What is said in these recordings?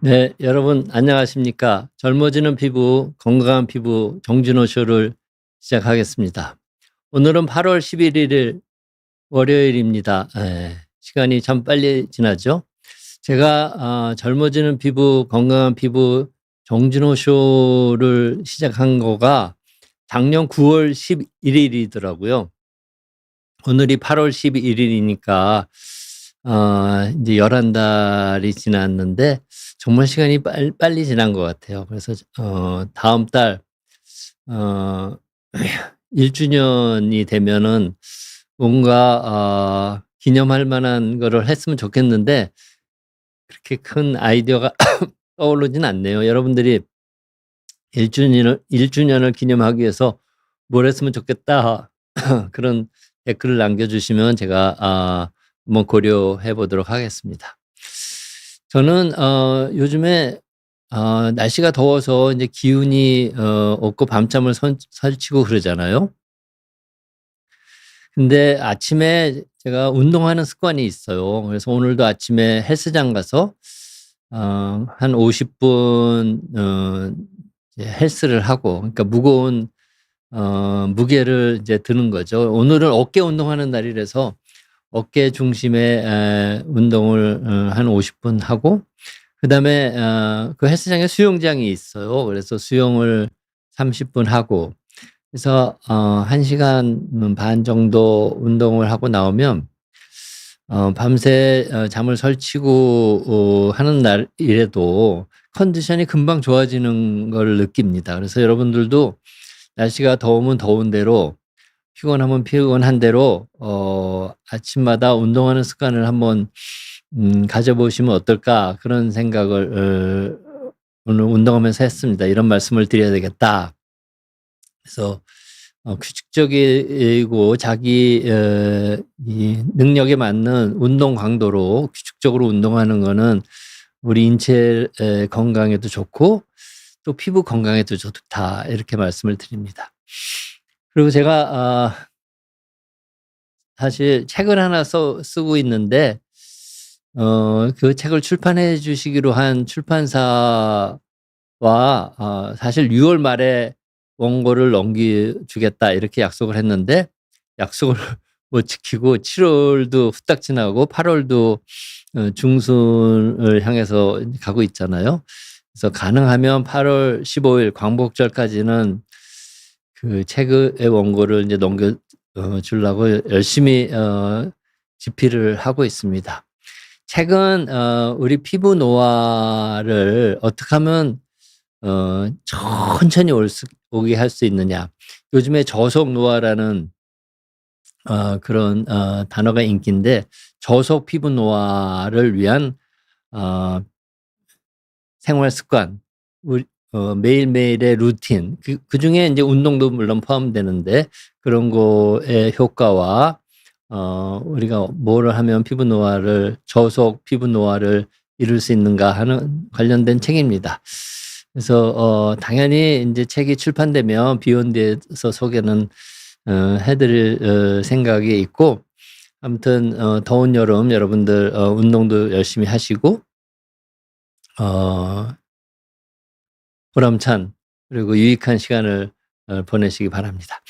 네, 여러분 안녕하십니까? 젊어지는 피부, 건강한 피부 정진호 쇼를 시작하겠습니다. 오늘은 8월 11일 월요일입니다. 시간이 참 빨리 지나죠? 제가 젊어지는 피부, 건강한 피부 정진호 쇼를 시작한 거가 작년 9월 11일이더라고요. 오늘이 8월 11일이니까 이제 11달이 지났는데 정말 시간이 빨리 지난 것 같아요. 그래서 다음 달 1주년이 되면은 뭔가 기념할 만한 거를 했으면 좋겠는데 그렇게 큰 아이디어가 떠오르진 않네요. 여러분들이 1주년을 기념하기 위해서 뭘 했으면 좋겠다 그런 댓글을 남겨주시면 제가 한번 고려해 보도록 하겠습니다. 저는 요즘에 날씨가 더워서 이제 기운이 없고 밤잠을 설치고 그러잖아요. 근데 아침에 제가 운동하는 습관이 있어요. 그래서 오늘도 아침에 헬스장 가서 한 50분 이제 헬스를 하고, 그러니까 무거운 무게를 이제 드는 거죠. 오늘은 어깨 운동하는 날이라서 어깨 중심의 운동을 한 50분 하고, 그다음에 그 헬스장에 수영장이 있어요. 그래서 수영을 30분 하고, 그래서 1시간 반 정도 운동을 하고 나오면 밤새 잠을 설치고 하는 날이라도 컨디션이 금방 좋아지는 걸 느낍니다. 그래서 여러분들도 날씨가 더우면 더운 대로, 피곤하면 피곤한 대로 아침마다 운동하는 습관을 한번 가져보시면 어떨까, 그런 생각을 오늘 운동하면서 했습니다. 이런 말씀을 드려야 되겠다. 그래서 규칙적이고 자기 이 능력에 맞는 운동 강도로 규칙적으로 운동하는 거는 우리 인체 건강에도 좋고 또 피부 건강에도 좋다, 이렇게 말씀을 드립니다. 그리고 제가 사실 책을 하나 쓰고 있는데 그 책을 출판해 주시기로 한 출판사와 사실 6월 말에 원고를 넘겨주겠다 이렇게 약속을 했는데 약속을 못 지키고 7월도 후딱 지나고 8월도 중순을 향해서 가고 있잖아요. 그래서 가능하면 8월 15일 광복절까지는 그 책의 원고를 이제 넘겨 주려고 열심히 집필을 하고 있습니다. 책은 우리 피부 노화를 어떻게 하면 천천히 오게 할 수 있느냐. 요즘에 저속 노화라는 그런 단어가 인기인데, 저속 피부 노화를 위한 생활 습관, 우리 매일매일의 루틴, 그중에 이제 운동도 물론 포함되는데 그런 거의 효과와 우리가 뭐를 하면 저속 피부 노화를 이룰 수 있는가 하는 관련된 책입니다. 그래서 당연히 이제 책이 출판되면 비욘드에서 소개는 해드릴 생각이 있고, 아무튼 더운 여름 여러분들 운동도 열심히 하시고 보람찬 그리고 유익한 시간을 보내시기 바랍니다.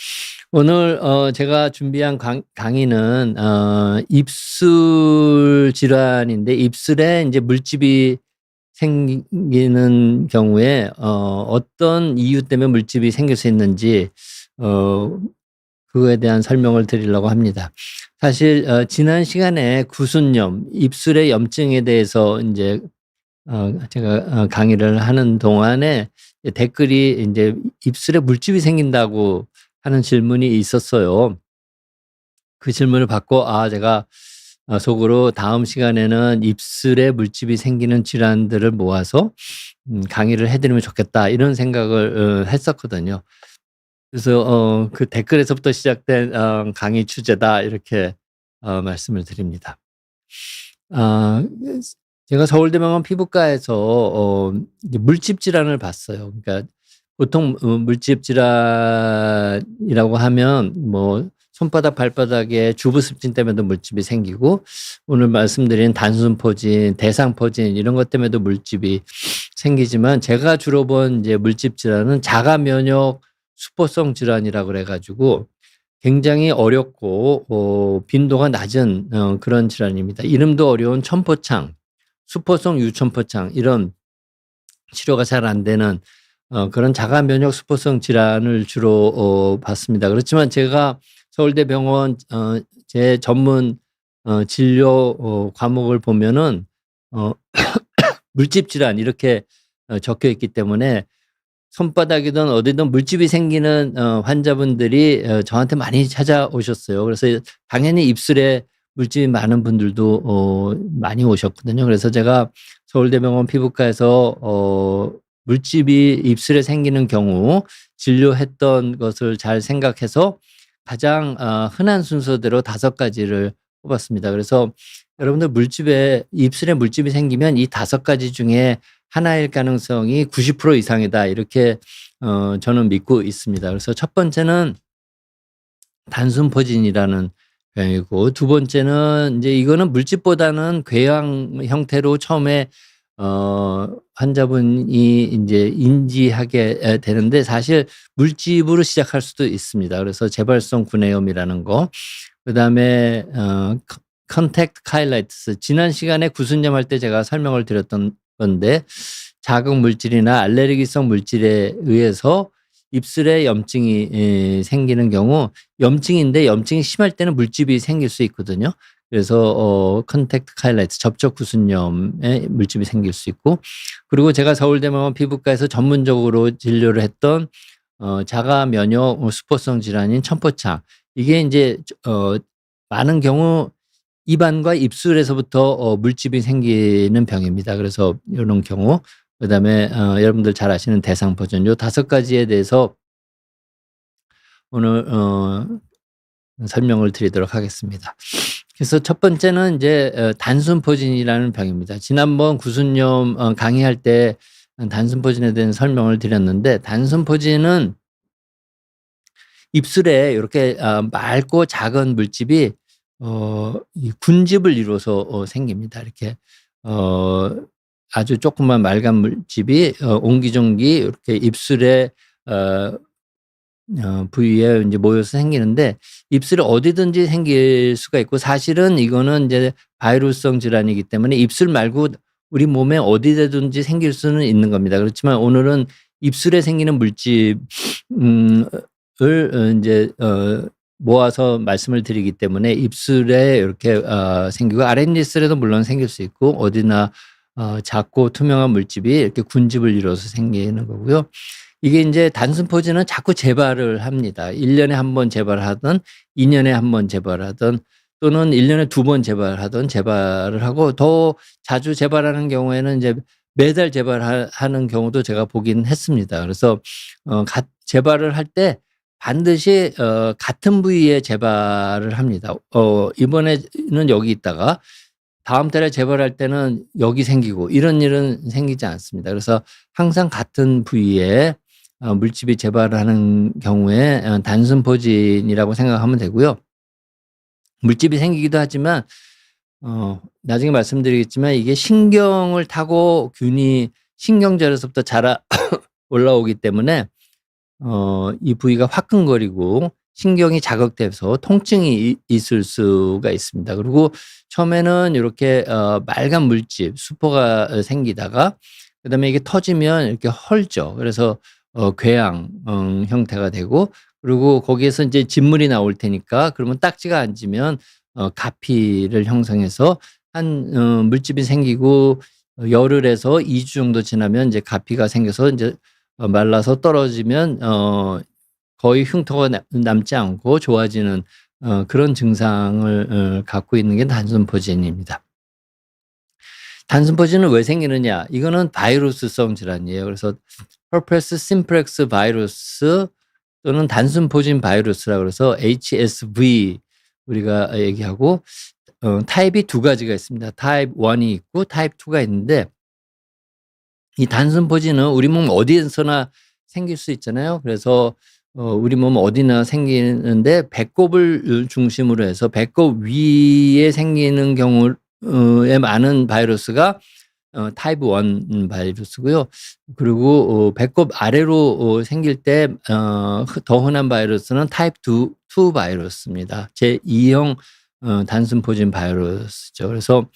오늘 제가 준비한 강의는 입술 질환인데, 입술에 이제 물집이 생기는 경우에 어떤 이유 때문에 물집이 생길 수 있는지 그거에 대한 설명을 드리려고 합니다. 사실 지난 시간에 구순염, 입술의 염증에 대해서 이제 제가 강의를 하는 동안에 댓글이 이제 입술에 물집이 생긴다고 하는 질문이 있었어요. 그 질문을 받고 제가 속으로 다음 시간에는 입술에 물집이 생기는 질환들을 모아서 강의를 해드리면 좋겠다, 이런 생각을 했었거든요. 그래서 그 댓글에서부터 시작된 강의 주제다, 이렇게 말씀을 드립니다. 제가 서울대병원 피부과에서 이제 물집 질환을 봤어요. 그러니까 보통 물집 질환이라고 하면 뭐 손바닥, 발바닥에 주부습진 때문에도 물집이 생기고 오늘 말씀드린 단순포진, 대상포진 이런 것 때문에도 물집이 생기지만 제가 주로 본 이제 물집 질환은 자가면역 수포성 질환이라고 그래 가지고 굉장히 어렵고 빈도가 낮은 그런 질환입니다. 이름도 어려운 천포창, 수포성 유천포창 이런 치료가 잘 안 되는 그런 자가면역 수포성 질환을 주로 봤습니다. 그렇지만 제가 서울대병원 제 전문 진료 과목을 보면은 물집 질환 이렇게 적혀 있기 때문에 손바닥이든 어디든 물집이 생기는 환자분들이 저한테 많이 찾아오셨어요. 그래서 당연히 입술에 물집이 많은 분들도 많이 오셨거든요. 그래서 제가 서울대병원 피부과에서 물집이 입술에 생기는 경우 진료했던 것을 잘 생각해서 가장 흔한 순서대로 5가지를 뽑았습니다. 그래서 여러분들 입술에 물집이 생기면 이 5가지 중에 하나일 가능성이 90% 이상이다. 이렇게 저는 믿고 있습니다. 그래서 첫 번째는 단순포진이라는 병이고 두 번째는 이제 이거는 물집보다는 궤양 형태로 처음에 환자분이 이제 인지하게 되는데 사실 물집으로 시작할 수도 있습니다. 그래서 재발성 구내염이라는 거, 그다음에 컨택트 카일라이티스 지난 시간에 구순염 할 때 제가 설명을 드렸던 건데 자극 물질이나 알레르기성 물질에 의해서 입술에 염증이 생기는 경우 염증인데 염증이 심할 때는 물집이 생길 수 있거든요. 그래서 컨택트 카일라이티스 접촉 구순염에 물집이 생길 수 있고 그리고 제가 서울대병원 피부과에서 전문적으로 진료를 했던 자가 면역 수포성 질환인 천포창 이게 이제 많은 경우 입안과 입술에서부터 물집이 생기는 병입니다. 그래서 이런 경우 그다음에 여러분들 잘 아시는 대상포진 요 5가지에 대해서 오늘 설명을 드리도록 하겠습니다. 그래서 첫 번째는 이제 단순포진이라는 병입니다. 지난번 구순염 강의할 때 단순포진에 대한 설명을 드렸는데 단순포진은 입술에 이렇게 맑고 작은 물집이 이 군집을 이루어서 생깁니다. 이렇게 아주 조그만 맑은 물집이 옹기종기 이렇게 입술에 부위에 이제 모여서 생기는데 입술에 어디든지 생길 수가 있고 사실은 이거는 이제 바이러스성 질환이기 때문에 입술 말고 우리 몸에 어디든지 생길 수는 있는 겁니다. 그렇지만 오늘은 입술에 생기는 물집을 이제 모아서 말씀을 드리기 때문에 입술에 이렇게 생기고 아랫입술에도 물론 생길 수 있고 어디나 작고 투명한 물집이 이렇게 군집을 이뤄서 생기는 거고요. 이게 이제 단순포진은 자꾸 재발을 합니다. 1년에 한 번 재발하든 2년에 한 번 재발하든 또는 1년에 2번 재발을 하고 더 자주 재발하는 경우에는 이제 매달 재발하는 경우도 제가 보긴 했습니다. 그래서 재발을 할 때 반드시 같은 부위에 재발을 합니다. 이번에는 여기 있다가 다음 달에 재발할 때는 여기 생기고 이런 일은 생기지 않습니다. 그래서 항상 같은 부위에 물집이 재발하는 경우에 단순포진이라고 생각하면 되고요. 물집이 생기기도 하지만 나중에 말씀드리겠지만 이게 신경을 타고 균이 신경절에서부터 자라 올라오기 때문에 이 부위가 화끈거리고 신경이 자극돼서 통증이 있을 수가 있습니다. 그리고 처음에는 이렇게 맑은 물집, 수포가 생기다가 그다음에 이게 터지면 이렇게 헐죠. 그래서 궤양 형태가 되고 그리고 거기에서 이제 진물이 나올 테니까 그러면 딱지가 앉으면 가피를 형성해서 한 물집이 생기고 열흘에서 2주 정도 지나면 이제 가피가 생겨서 이제 말라서 떨어지면 거의 흉터가 남지 않고 좋아지는 그런 증상을 갖고 있는 게 단순포진입니다. 단순포진은 왜 생기느냐? 이거는 바이러스성 질환이에요. 그래서 herpes simplex 바이러스 또는 단순포진 바이러스라고 그래서 HSV 우리가 얘기하고 타입이 2가지가 있습니다. 타입 1이 있고 타입 2가 있는데 이 단순포진은 우리 몸 어디에서나 생길 수 있잖아요. 그래서 우리 몸 어디나 생기는데 배꼽을 중심으로 해서 배꼽 위에 생기는 경우에 많은 바이러스가 타입 1 바이러스고요. 그리고 배꼽 아래로 생길 때 더 흔한 바이러스는 타입 2 바이러스입니다. 제2형 단순포진 바이러스죠. 그래서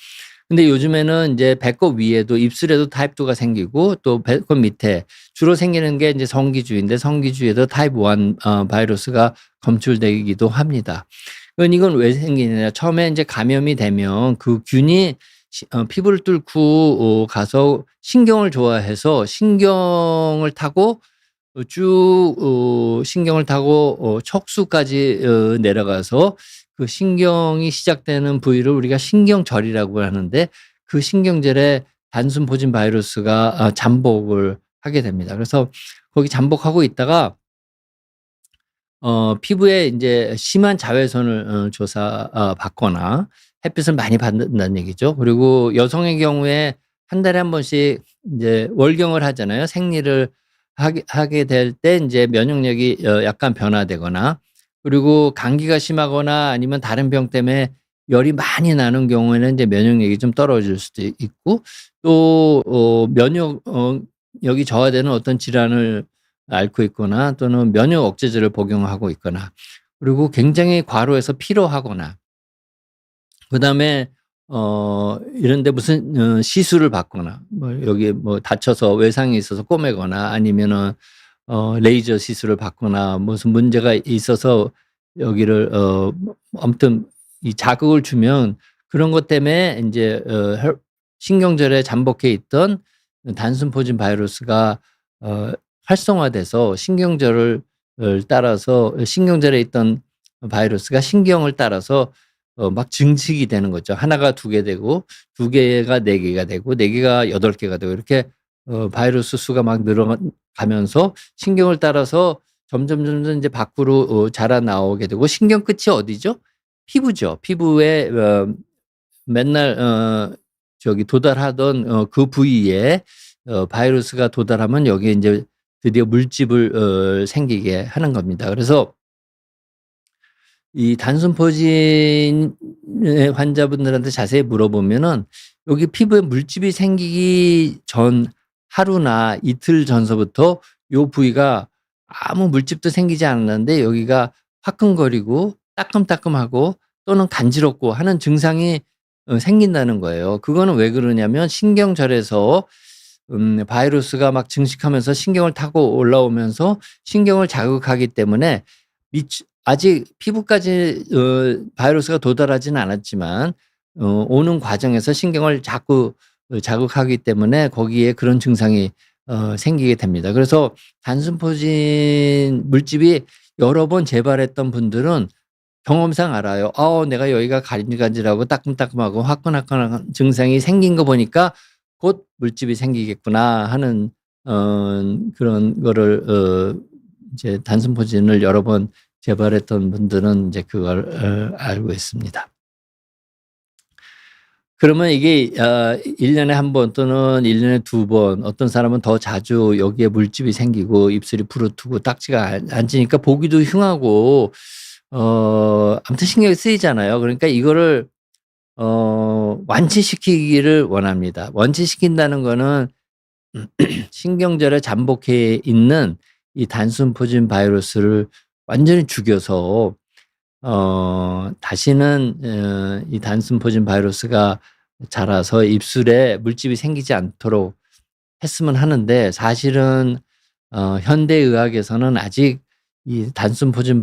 근데 요즘에는 이제 배꼽 위에도 입술에도 타입 2가 생기고 또 배꼽 밑에 주로 생기는 게 이제 성기주인데 성기주에도 타입 1 바이러스가 검출되기도 합니다. 이건 왜 생기느냐. 처음에 이제 감염이 되면 그 균이 피부를 뚫고 가서 신경을 좋아해서 신경을 타고 쭉 신경을 타고 척수까지 내려가서 그 신경이 시작되는 부위를 우리가 신경절이라고 하는데 그 신경절에 단순포진 바이러스가 잠복을 하게 됩니다. 그래서 거기 잠복하고 있다가 피부에 인제 심한 자외선을 받거나 햇빛을 많이 받는다는 얘기죠. 그리고 여성의 경우에 한 달에 한 번씩 인제 월경을 하잖아요. 생리를 하게 될 때 인제 면역력이 약간 변화되거나 그리고 감기가 심하거나 아니면 다른 병 때문에 열이 많이 나는 경우에는 인제 면역력이 좀 떨어질 수도 있고 또 면역력이 저하되는 어떤 질환을 앓고 있거나 또는 면역 억제제를 복용하고 있거나 그리고 굉장히 과로해서 피로하거나 그다음에 이런 데 무슨 시술을 받거나 뭐 여기에 뭐 다쳐서 외상이 있어서 꼬매거나 아니면은 레이저 시술을 받거나 무슨 문제가 있어서 여기를 아무튼 이 자극을 주면 그런 것 때문에 인제 혈 신경절에 잠복해 있던 단순포진 바이러스가 활성화돼서 신경절을 따라서 신경절에 있던 바이러스가 신경을 따라서 막 증식이 되는 거죠. 하나가 2개 되고 2개가 4개가 되고 4개가 8개가 되고 이렇게 바이러스 수가 막 늘어가면서 신경을 따라서 점점 이제 밖으로 자라나오게 되고 신경 끝이 어디죠? 피부죠. 피부에 맨날 저기 도달하던 그 부위에 바이러스가 도달하면 여기에 인제 드디어 물집을 생기게 하는 겁니다. 그래서 이 단순포진 환자분들한테 자세히 물어보면은 여기 피부에 물집이 생기기 전 하루나 이틀 전서부터 요 부위가 아무 물집도 생기지 않았는데 여기가 화끈거리고 따끔따끔하고 또는 간지럽고 하는 증상이 생긴다는 거예요. 그거는 왜 그러냐면 신경절에서 바이러스가 막 증식하면서 신경을 타고 올라오면서 신경을 자극하기 때문에 아직 피부까지 바이러스가 도달하지는 않았지만 오는 과정에서 신경을 자꾸 자극하기 때문에 거기에 그런 증상이 생기게 됩니다. 그래서 단순포진 물집이 여러 번 재발했던 분들은 경험상 알아요. 내가 여기가 간질간질하고 따끔따끔하고 화끈화끈한 증상이 생긴 거 보니까 '곧 물집이 생기겠구나.' 하는 그런 거를 이제 단순포진을 여러 번 재발했던 분들은 이제 그걸 알고 있습니다. 그러면 이게 1 년에 1번 또는 1 년에 2번 어떤 사람은 더 자주 여기에 물집이 생기고 입술이 부르트고 딱지가 안 찌니까 보기도 흉하고 아무튼 신경이 쓰이잖아요. 그러니까 이거를 완치시키기를 원합니다. 완치시킨다는 거는 신경절에 잠복해 있는 이 단순포진 바이러스를 완전히 죽여서 다시는 이 단순포진 바이러스가 자라서 입술에 물집이 생기지 않도록 했으면 하는데 사실은 현대 의학에서는 아직 이 단순포진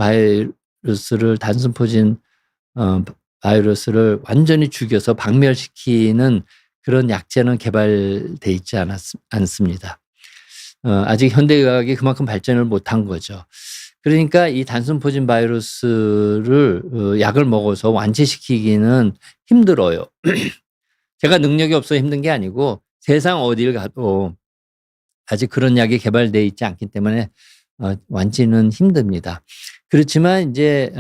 바이러스를 완전히 죽여서 박멸시키는 그런 약제는 개발돼 있지 않습니다. 아직 현대 의학이 그만큼 발전을 못한 거죠. 그러니까 이 단순포진 바이러스를 약을 먹어서 완치시키기는 힘들어요. 제가 능력이 없어서 힘든 게 아니고 세상 어딜 가도 아직 그런 약이 개발돼 있지 않기 때문에 완치는 힘듭니다. 그렇지만 인제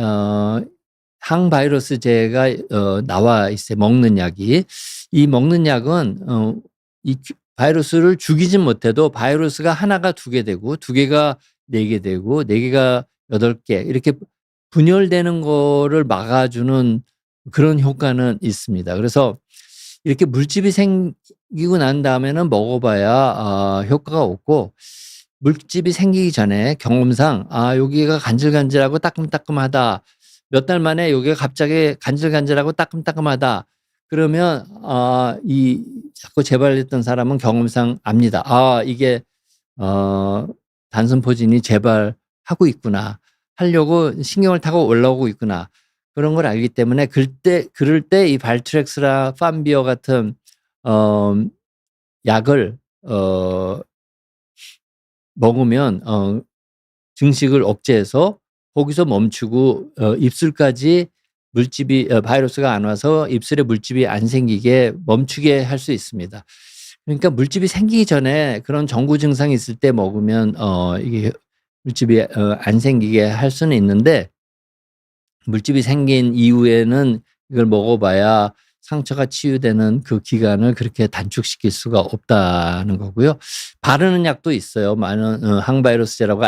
항바이러스제가 나와 있어요, 먹는 약이. 이 먹는 약은 이 바이러스를 죽이진 못해도 바이러스가 하나가 2개 되고 2개가 4개 되고 4개가 8개 이렇게 분열되는 거를 막아주는 그런 효과는 있습니다. 그래서 이렇게 물집이 생기고 난 다음에는 먹어봐야 효과가 없고, 물집이 생기기 전에 경험상 여기가 간질간질하고 따끔따끔하다. 몇 달 만에 여기가 갑자기 간질간질하고 따끔따끔하다. 그러면 이 자꾸 재발했던 사람은 경험상 압니다. 이게 단순포진이 재발하고 있구나. 하려고 신경을 타고 올라오고 있구나. 그런 걸 알기 때문에 그럴 때 이 발트렉스나 판비어 같은 약을 먹으면 증식을 억제해서 거기서 멈추고 입술까지 물집이 바이러스가 안 와서 입술에 물집이 안 생기게 멈추게 할 수 있습니다. 그러니까 물집이 생기기 전에 그런 전구 증상이 있을 때 먹으면 이게 물집이 안 생기게 할 수는 있는데, 물집이 생긴 이후에는 이걸 먹어봐야 상처가 치유되는 그 기간을 그렇게 단축시킬 수가 없다는 거고요. 바르는 약도 있어요. 많은 항바이러스제라고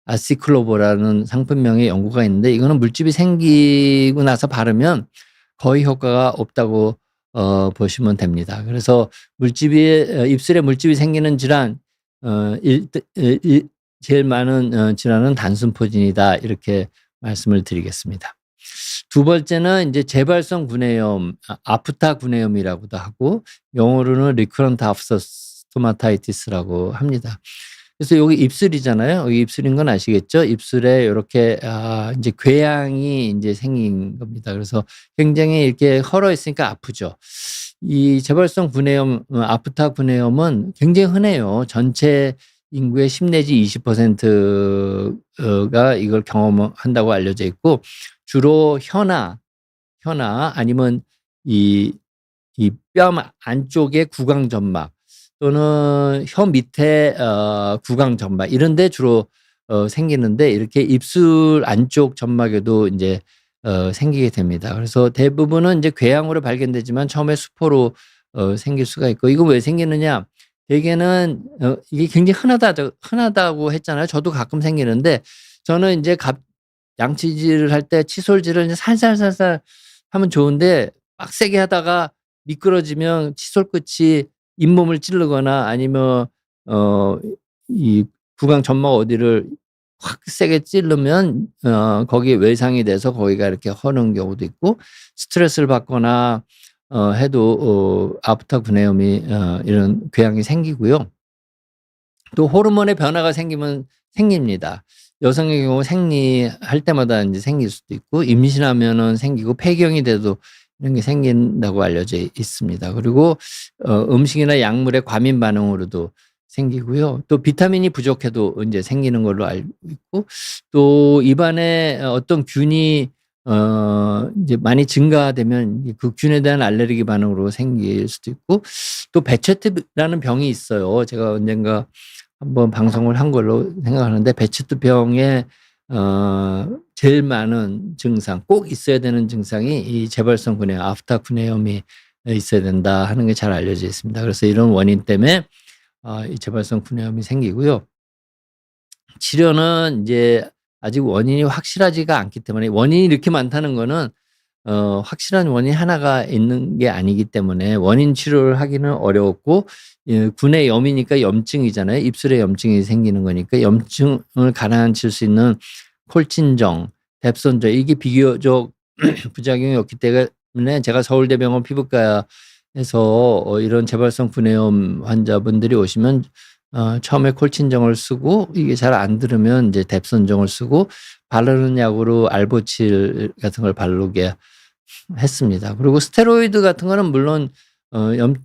아시클로버라는 상품명의 연고가 있는데, 이거는 물집이 생기고 나서 바르면 거의 효과가 없다고 보시면 됩니다. 그래서 입술에 물집이 생기는 질환 제일 많은 질환은 단순포진이다, 이렇게 말씀을 드리겠습니다. 두 번째는 이제 재발성 구내염, 아프타 구내염이라고도 하고 영어로는 리커런트 아프터스토마타이티스라고 합니다. 그래서 여기 입술이잖아요. 여기 입술인 건 아시겠죠? 입술에 이렇게 이제 궤양이 이제 생긴 겁니다. 그래서 굉장히 이렇게 헐어 있으니까 아프죠. 이 재발성 구내염, 아프타 구내염은 굉장히 흔해요. 전체 인구의 10 내지 20%가 이걸 경험한다고 알려져 있고, 주로 혀나 아니면 이 뺨 안쪽의 구강점막 또는 혀 밑에 구강점막 이런 데 주로 생기는데, 이렇게 입술 안쪽 점막에도 이제 생기게 됩니다. 그래서 대부분은 이제 궤양으로 발견되지만 처음에 수포로 생길 수가 있고, 이거 왜 생기느냐? 대개는 이게 굉장히 흔하다고 했잖아요. 저도 가끔 생기는데, 저는 이제 양치질을 할 때 칫솔질을 이제 살살살살 하면 좋은데, 빡세게 하다가 미끄러지면 칫솔 끝이 잇몸을 찌르거나 아니면 이 구강 점막 어디를 확 세게 찌르면 거기에 외상이 돼서 거기가 이렇게 허는 경우도 있고, 스트레스를 받거나 해도 아프타 구내염이 이런 궤양이 생기고요. 또 호르몬의 변화가 생깁니다. 여성의 경우 생리할 때마다 이제 생길 수도 있고, 임신하면은 생기고, 폐경이 돼도 이런 게 생긴다고 알려져 있습니다. 그리고 음식이나 약물의 과민 반응으로도 생기고요. 또 비타민이 부족해도 이제 생기는 걸로 알고 있고, 또 입안에 어떤 균이 이제 많이 증가되면 그 균에 대한 알레르기 반응으로 생길 수도 있고, 또 베체트라는 병이 있어요. 제가 언젠가 한번 방송을 한 걸로 생각하는데, 베체트병의 제일 많은 증상, 꼭 있어야 되는 증상이 이 재발성 구내염, 아프타 구내염이 있어야 된다 하는 게 잘 알려져 있습니다. 그래서 이런 원인 때문에 이 재발성 구내염이 생기고요. 치료는 이제 아직 원인이 확실하지가 않기 때문에, 원인이 이렇게 많다는 거는 확실한 원인 하나가 있는 게 아니기 때문에 원인 치료를 하기는 어려웠고, 구내염이니까 염증이잖아요. 입술에 염증이 생기는 거니까 염증을 가라앉힐 수 있는 콜친정, 뎁손정, 이게 비교적 부작용이 없기 때문에 제가 서울대병원 피부과에서 이런 재발성 구내염 환자분들이 오시면 처음에 콜친정을 쓰고, 이게 잘 안 들으면 이제 뎁손정을 쓰고, 바르는 약으로 알보칠 같은 걸 바르게 했습니다. 그리고 스테로이드 같은 거는 물론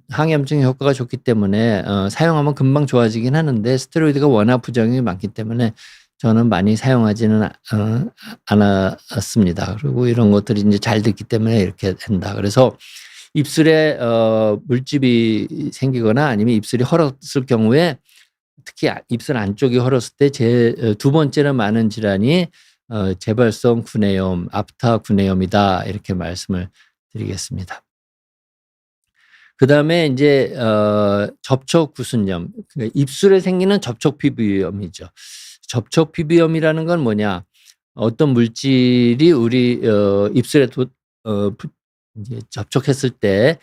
항염증 효과가 좋기 때문에 사용하면 금방 좋아지긴 하는데, 스테로이드가 워낙 부작용이 많기 때문에 저는 많이 사용하지는 않았습니다. 그리고 이런 것들이 이제 잘 됐기 때문에 이렇게 된다. 그래서 입술에 물집이 생기거나 아니면 입술이 헐었을 경우에, 특히 입술 안쪽이 헐었을 때 두 번째로 많은 질환이 재발성 구내염, 아프타 구내염이다, 이렇게 말씀을 드리겠습니다. 그다음에 인제 접촉 구순염, 그러니까 입술에 생기는 접촉 피부염이죠. 접촉 피부염이라는 건 뭐냐? 어떤 물질이 우리 입술에 부 인제 접촉했을 때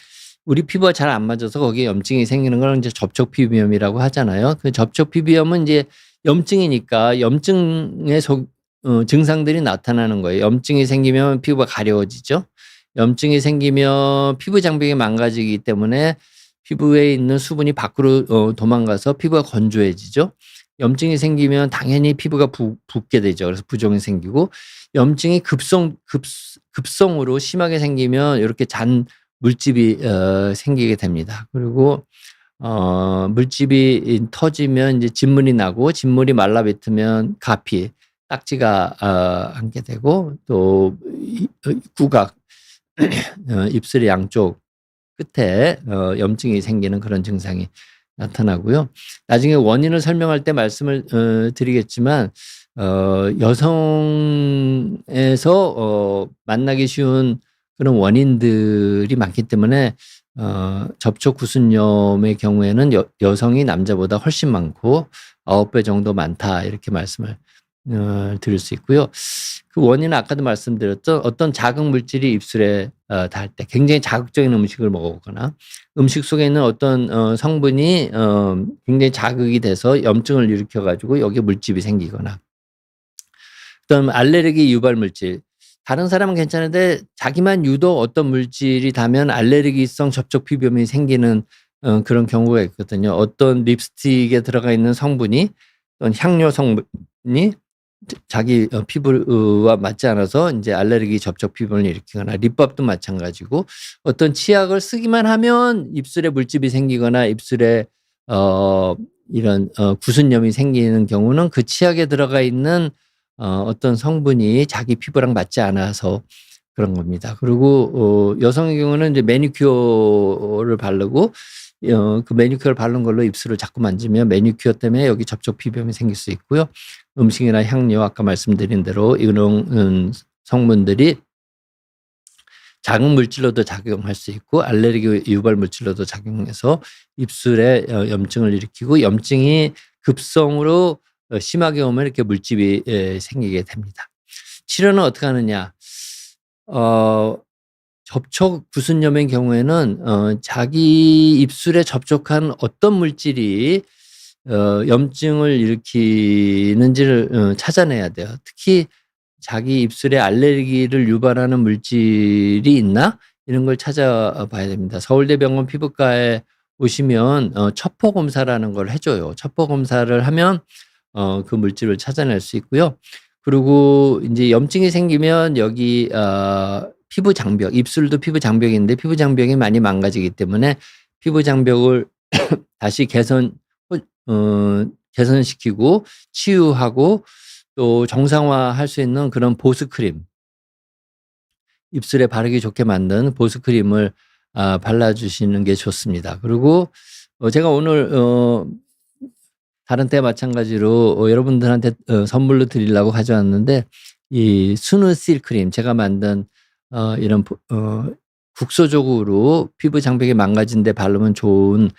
우리 피부와 잘 안 맞아서 거기에 염증이 생기는 걸 인제 접촉 피부염이라고 하잖아요. 그 접촉 피부염은 인제 염증이니까 염증의 증상들이 나타나는 거예요. 염증이 생기면 피부가 가려워지죠. 염증이 생기면 피부 장벽이 망가지기 때문에 피부에 있는 수분이 밖으로 도망가서 피부가 건조해지죠. 염증이 생기면 당연히 피부가 붓게 되죠. 그래서 부종이 생기고, 염증이 급성으로 심하게 생기면 이렇게 잔 물집이 생기게 됩니다. 그리고 물집이 터지면 이제 진물이 나고, 진물이 말라붙으면 가피, 딱지가 앉게 되고, 또 구각, 입술의 양쪽 끝에 염증이 생기는 그런 증상이 나타나고요. 나중에 원인을 설명할 때 말씀을 드리겠지만, 여성에서 만나기 쉬운 그런 원인들이 많기 때문에 접촉 구순염의 경우에는 여성이 남자보다 훨씬 많고 9배 정도 많다, 이렇게 말씀을 드릴 수 있고요. 그 원인은 아까도 말씀드렸던 어떤 자극 물질이 입술에 닿을 때, 굉장히 자극적인 음식을 먹거나 음식 속에 있는 어떤 성분이 굉장히 자극이 돼서 염증을 일으켜 가지고 여기에 물집이 생기거나, 그다음 알레르기 유발 물질. 다른 사람은 괜찮은데 자기만 유독 어떤 물질이 닿으면 알레르기성 접촉 피부염이 생기는 그런 경우가 있거든요. 어떤 립스틱에 들어가 있는 성분이, 어떤 향료 성분이 자기 피부와 맞지 않아서 인제 알레르기 접촉 피부염을 일으키거나, 립밥도 마찬가지고 어떤 치약을 쓰기만 하면 입술에 물집이 생기거나 입술에 이런 구순염이 생기는 경우는 그 치약에 들어가 있는 어떤 성분이 자기 피부랑 맞지 않아서 그런 겁니다. 그리고 여성의 경우는 이제 매니큐어를 바르고 그 매니큐어를 바른 걸로 입술을 자꾸 만지면 매니큐어 때문에 여기 접촉 피부염이 생길 수 있고요. 음식이나 향료, 아까 말씀드린 대로 이런 성분들이 자극 물질로도 작용할 수 있고 알레르기 유발 물질로도 작용해서 입술에 염증을 일으키고, 염증이 급성으로 심하게 오면 이렇게 물집이 생기게 됩니다. 치료는 어떻게 하느냐? 접촉 구순염의 경우에는 자기 입술에 접촉한 어떤 물질이 염증을 일으키는지를 찾아내야 돼요. 특히 자기 입술에 알레르기를 유발하는 물질이 있나? 이런 걸 찾아봐야 됩니다. 서울대병원 피부과에 오시면 첩보 검사라는 걸 해줘요. 첩보 검사를 하면 그 물질을 찾아낼 수 있고요. 그리고 인제 염증이 생기면 여기 피부 장벽, 입술도 피부 장벽인데 피부 장벽이 많이 망가지기 때문에 피부 장벽을 다시 개선시키고 치유하고 또 정상화할 수 있는 그런 보습크림, 입술에 바르기 좋게 만든 보습크림을 발라주시는 게 좋습니다. 그리고 제가 오늘 다른 때와 마찬가지로 여러분들한테 선물로 드리려고 가져왔는데, 이 스누실 크림, 제가 만든 이런 국소적으로 피부 장벽이 망가진 데 바르면 좋은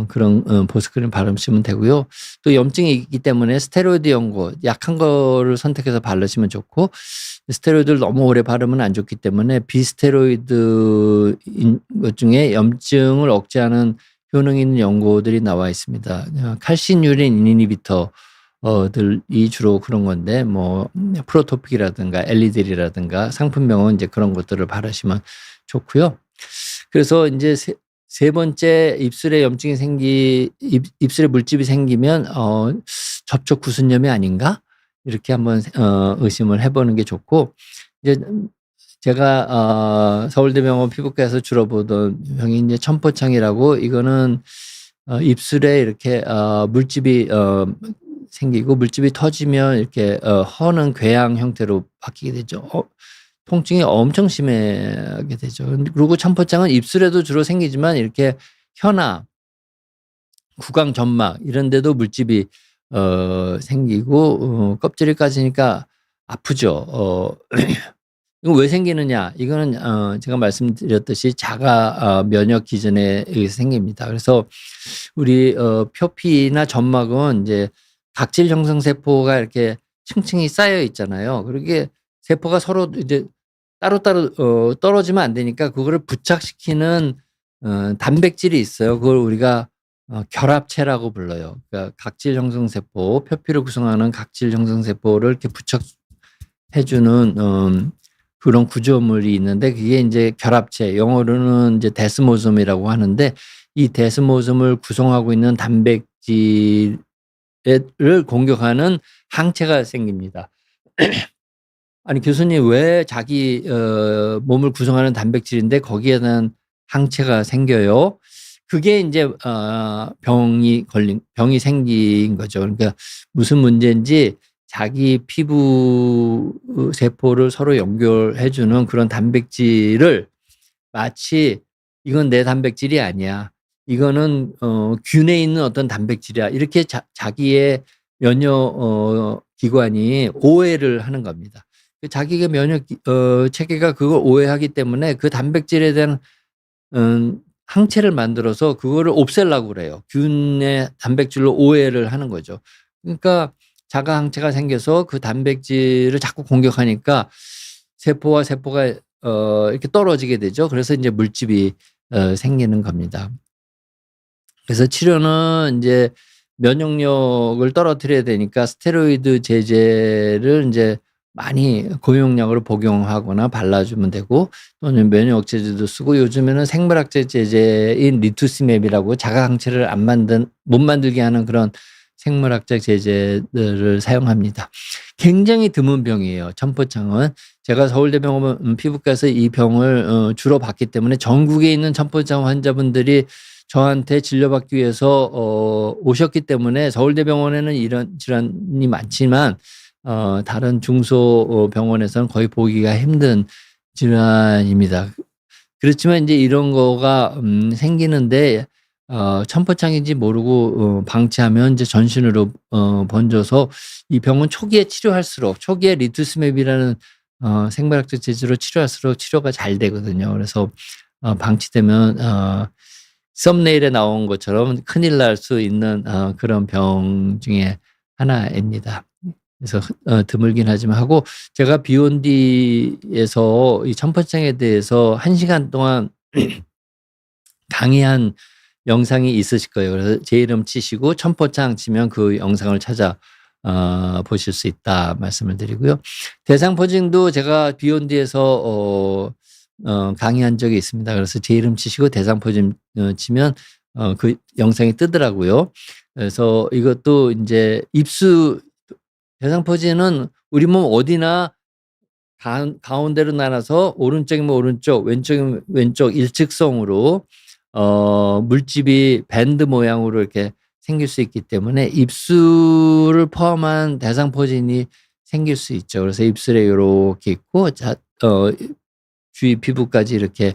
그런 보습크림 바르시면 되고요. 또 염증이 있기 때문에 스테로이드 연고, 약한 거를 선택해서 바르시면 좋고, 스테로이드를 너무 오래 바르면 안 좋기 때문에 비스테로이드인 것 중에 염증을 억제하는 효능이 있는 연고들이 나와 있습니다. 칼신유린 이니비터 들이 주로 그런 건데, 뭐 프로토픽이라든가 엘리딜이라든가 상품명은 이제 그런 것들을 바르시면 좋고요. 그래서 인제 세 번째, 입술에 염증이 입술에 물집이 생기면 '접촉 구순염이 아닌가?' 이렇게 한번 의심을 해 보는 게 좋고, 이제 제가 서울대병원 피부과에서 주로 보던 병이 인제 천포창이라고, 이거는 입술에 이렇게 물집이 생기고 물집이 터지면 이렇게 허는 궤양 형태로 바뀌게 되죠. 통증이 엄청 심하게 되죠. 그리고 천포창은 입술에도 주로 생기지만 이렇게 혀나 구강 점막 이런 데도 물집이 생기고 껍질이 까지니까 아프죠. 이거 왜 생기느냐? 이거는 제가 말씀드렸듯이 자가 면역 기전에 의해서 생깁니다. 그래서 우리 표피나 점막은 이제 각질 형성 세포가 이렇게 층층이 쌓여 있잖아요. 그러게 세포가 서로 이제 따로따로 떨어지면 안 되니까 그거를 부착시키는 단백질이 있어요. 그걸 우리가 결합체라고 불러요. 그러니까 각질 형성 세포, 표피를 구성하는 각질 형성 세포를 이렇게 부착해 주는 그런 구조물이 있는데 그게 이제 결합체, 영어로는 이제 데스모즘이라고 하는데 이 데스모즘을 구성하고 있는 단백질을 공격하는 항체가 생깁니다. 아니 교수님 왜 자기 몸을 구성하는 단백질인데 거기에 대한 항체가 생겨요? 그게 이제 병이 생긴 거죠. 그러니까 무슨 문제인지 자기 피부 세포를 서로 연결해 주는 그런 단백질을 마치 이건 내 단백질이 아니야. 이거는 균에 있는 어떤 단백질이야. 이렇게 자기의 면역 기관이 오해를 하는 겁니다. 자기가 면역 체계가 그걸 오해하기 때문에 그 단백질에 대한 항체를 만들어서 그거를 없애려고 그래요. 균의 단백질로 오해를 하는 거죠. 그러니까 자가 항체가 생겨서 그 단백질을 자꾸 공격하니까 세포와 세포가 이렇게 떨어지게 되죠. 그래서 이제 물집이 생기는 겁니다. 그래서 치료는 이제 면역력을 떨어뜨려야 되니까 스테로이드 제제를 이제 많이 고용량으로 복용하거나 발라주면 되고 또는 면역 억제제도 쓰고 요즘에는 생물학적 제제인 리투시맵이라고 자가 항체를 못 만들게 하는 그런 생물학적 제제들을 사용합니다. 굉장히 드문 병이에요. 천포창은. 제가 서울대병원 피부과에서 이 병을 주로 봤기 때문에 전국에 있는 천포창 환자분들이 저한테 진료받기 위해서 오셨기 때문에 서울대병원에는 이런 질환이 많지만 다른 중소병원에서는 거의 보기가 힘든 질환입니다. 그렇지만 이제 이런 거가 생기는데 천포창인지 모르고 방치하면 이제 전신으로 번져서 이 병은 초기에 치료할수록 초기에 리투스맵이라는 생물학적 제제로 치료할수록 치료가 잘 되거든요. 그래서 방치되면 썸네일에 나온 것처럼 큰일 날 수 있는 그런 병 중에 하나입니다. 그래서 드물긴 하지만 하고 제가 비욘디에서 이 천포창에 대해서 1시간 동안 강의한 영상이 있으실 거예요. 그래서 제 이름 치시고 천포창 치면 그 영상을 찾아 보실 수 있다 말씀을 드리고요. 대상포진도 제가 비욘디에서 강의한 적이 있습니다. 그래서 제 이름 치시고 대상포진 치면 그 영상이 뜨더라고요. 그래서 이것도 이제 대상포진은 우리 몸 어디나 가운데로 나눠서 오른쪽이면 오른쪽, 왼쪽이면 왼쪽 일직선으로 물집이 밴드 모양으로 이렇게 생길 수 있기 때문에 입술을 포함한 대상포진이 생길 수 있죠. 그래서 입술에 이렇게 있고 주위 피부까지 이렇게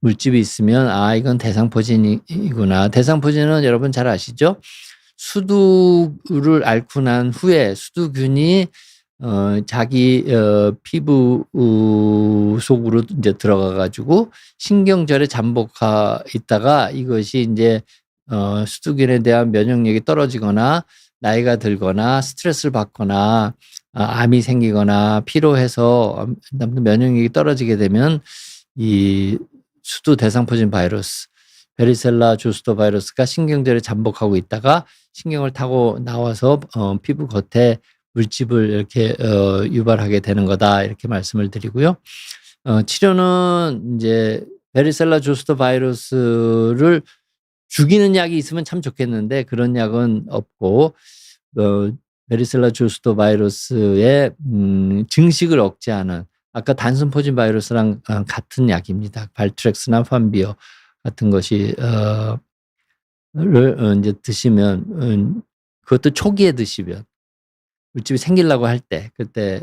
물집이 있으면 이건 대상포진이구나. 대상포진은 여러분 잘 아시죠? 수두를 앓고 난 후에 수두균이 자기 피부 속으로 이제 들어가 가지고 신경절에 잠복하 있다가 이것이 이제 수두균에 대한 면역력이 떨어지거나 나이가 들거나 스트레스를 받거나 암이 생기거나 피로해서 면역력이 떨어지게 되면 이 수두 대상포진 바이러스, 베리셀라 조스터 바이러스가 신경절에 잠복하고 있다가 신경을 타고 나와서 피부 겉에 물집을 이렇게 유발하게 되는 거다 이렇게 말씀을 드리고요. 치료는 이제 베리셀라 조스터 바이러스를 죽이는 약이 있으면 참 좋겠는데 그런 약은 없고 베리셀라 조스터 바이러스의 증식을 억제하는 아까 단순포진 바이러스랑 같은 약입니다. 발트렉스나 판비어 같은 것이 이제 드시면 그것도 초기에 드시면 물집이 생기려고 할 때 그때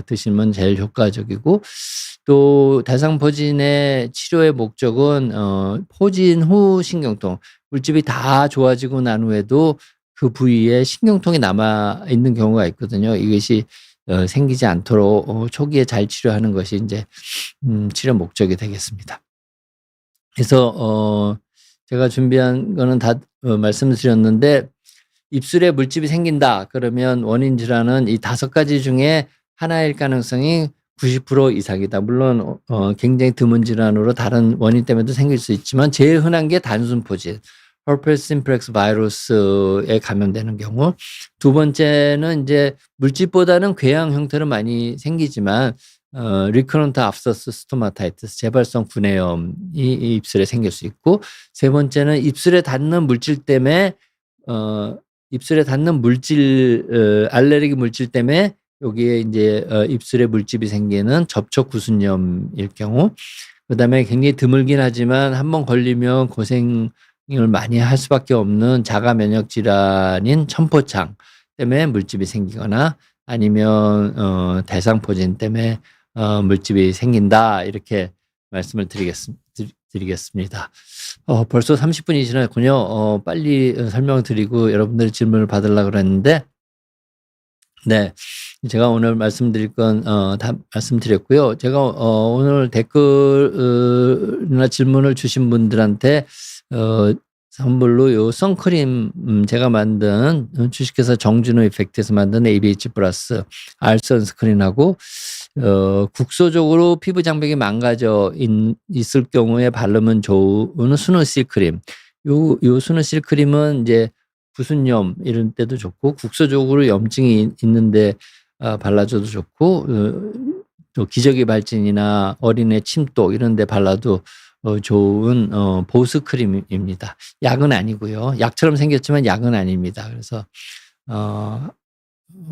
드시면 제일 효과적이고 또 대상포진의 치료의 목적은 포진 후 신경통 물집이 다 좋아지고 난 후에도 그 부위에 신경통이 남아 있는 경우가 있거든요. 이것이 생기지 않도록 초기에 잘 치료하는 것이 인제 치료 목적이 되겠습니다. 그래서 제가 준비한 거는 다 말씀드렸는데 입술에 물집이 생긴다 그러면 원인 질환은 이 5가지 중에 하나일 가능성이 90% 이상이다. 물론 굉장히 드문 질환으로 다른 원인 때문에도 생길 수 있지만 제일 흔한 게 단순 포진, herpes simplex 바이러스에 감염되는 경우. 두 번째는 인제 물집보다는 궤양 형태로 많이 생기지만 recurrent abscess stomatitis, 재발성 구내염이 이 입술에 생길 수 있고, 세 번째는 입술에 닿는 물질 때문에 입술에 닿는 물질 알레르기 물질 때문에 여기에 인제 입술에 물집이 생기는 접촉 구순염일 경우. 그다음에 굉장히 드물긴 하지만 한번 걸리면 고생을 많이 할 수밖에 없는 자가 면역 질환인 천포창 때문에 물집이 생기거나 아니면 대상포진 때문에 물집이 생긴다, 이렇게 말씀을 드리겠습니다. 벌써 30분이 지났군요. 빨리 설명을 드리고 여러분들의 질문을 받으려고 그랬는데, 네, 제가 오늘 말씀드릴 건 다 말씀드렸고요. 제가 오늘 댓글이나 질문을 주신 분들한테 선물로 요 선크림, 제가 만든 주식회사 정준호 이펙트에서 만든 ABH 플러스 알 선스크린하고 국소적으로 피부 장벽이 망가져 있을 경우에 바르면 좋은 스노실 크림. 요 스노실 크림은 이제 구순염 이런 때도 좋고, 국소적으로 염증이 있는데 발라줘도 좋고, 또 기저귀 발진이나 어린애 침독 이런 데 발라도 좋은 보습 크림입니다. 약은 아니고요. 약처럼 생겼지만 약은 아닙니다. 그래서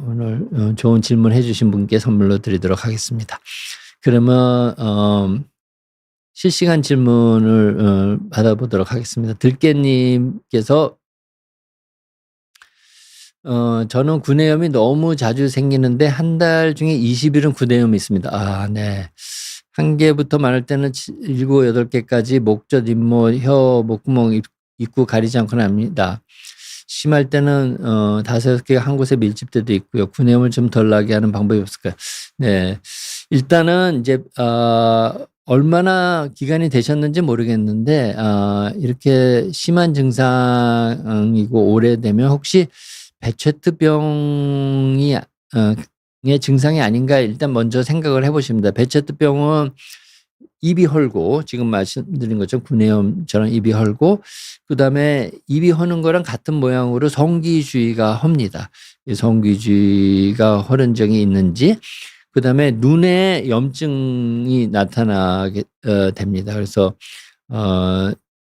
오늘 좋은 질문해 주신 분께 선물로 드리도록 하겠습니다. 그러면 실시간 질문을 받아보도록 하겠습니다. 들깨님께서 저는 구내염이 너무 자주 생기는데 한 달 중에 20일은 구내염이 있습니다. 네. 1개부터 많을 때는 7, 8개까지 목젖, 잇몸, 혀, 목구멍, 입구 가리지 않고는 합니다. 심할 때는 5, 6개가 한 곳에 밀집 때도 있고요. 구내염을 좀 덜 나게 하는 방법이 없을까요? 네. 일단은 이제 얼마나 기간이 되셨는지 모르겠는데 이렇게 심한 증상이고 오래되면 혹시 배체트병이 의 증상이 아닌가 일단 먼저 생각을 해 보십니다. 배체트병은 입이 헐고, 지금 말씀드린 것처럼 구내염처럼 입이 헐고, 그다음에 입이 허는 거랑 같은 모양으로 성기주의가 헙니다. 이 성기주의가 허른 적이 있는지, 그다음에 눈에 염증이 나타나게 됩니다. 그래서